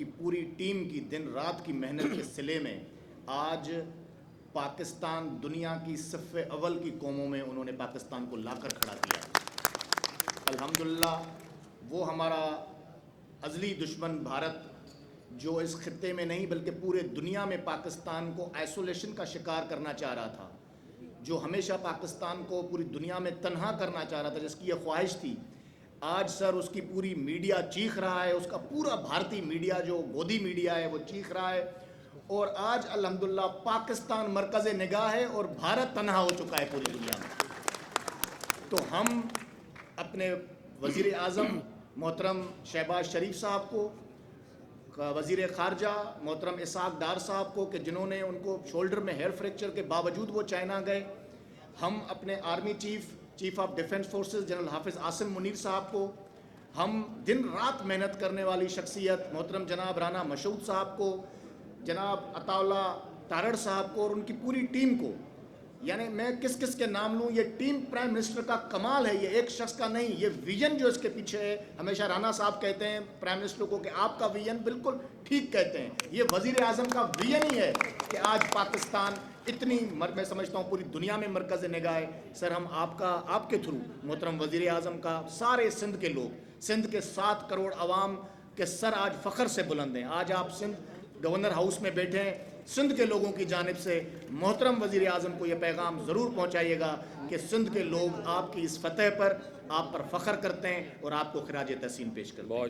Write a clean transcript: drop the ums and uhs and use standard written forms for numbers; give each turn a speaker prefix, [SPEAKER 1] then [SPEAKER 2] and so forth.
[SPEAKER 1] کی پوری ٹیم کی دن رات کی محنت کے صلے میں آج پاکستان دنیا کی صف اول کی قوموں میں انہوں نے پاکستان کو لا کر کھڑا کیا. الحمدللہ وہ ہمارا ازلی دشمن بھارت جو اس خطے میں نہیں بلکہ پورے دنیا میں پاکستان کو آئسولیشن کا شکار کرنا چاہ رہا تھا, جو ہمیشہ پاکستان کو پوری دنیا میں تنہا کرنا چاہ رہا تھا, جس کی یہ خواہش تھی, آج سر اس کی پوری میڈیا چیخ رہا ہے, اس کا پورا بھارتی میڈیا جو گودی میڈیا ہے وہ چیخ رہا ہے, اور آج الحمدللہ پاکستان مرکز نگاہ ہے اور بھارت تنہا ہو چکا ہے پوری دنیا میں. تو ہم اپنے وزیر اعظم محترم شہباز شریف صاحب کو, وزیر خارجہ محترم اسحاق ڈار صاحب کو کہ جنہوں نے ان کو شولڈر میں ہیئر فریکچر کے باوجود وہ چائنا گئے, ہم اپنے army chief of defence forces general حافظ عاصم منیر صاحب کو, ہم دن رات محنت کرنے والی شخصیت محترم جناب رانا مشہود صاحب کو, جناب عطا اللہ تارڑ صاحب کو اور ان کی پوری ٹیم کو, یعنی میں کس کے نام لوں, یہ ٹیم پرائم منسٹر کا کمال ہے, یہ ایک شخص کا نہیں, یہ ویژن جو اس کے پیچھے ہے. ہمیشہ رانا صاحب کہتے ہیں پرائم منسٹر کو کہ آپ کا ویژن بالکل ٹھیک کہتے ہیں, یہ وزیر اعظم کا ویژن ہی ہے کہ آج پاکستان اتنی میں سمجھتا ہوں پوری دنیا میں مرکز نگاہ ہے. سر ہم آپ کے تھرو محترم وزیر اعظم کا سارے سندھ کے لوگ, سندھ کے 7 کروڑ عوام کے سر آج فخر سے بلند ہیں. آج آپ سندھ گورنر ہاؤس میں بیٹھے ہیں, سندھ کے لوگوں کی جانب سے محترم وزیر اعظم کو یہ پیغام ضرور پہنچائیے گا کہ سندھ کے لوگ آپ کی اس فتح پر آپ پر فخر کرتے ہیں اور آپ کو خراج تحسین پیش کرتے ہیں.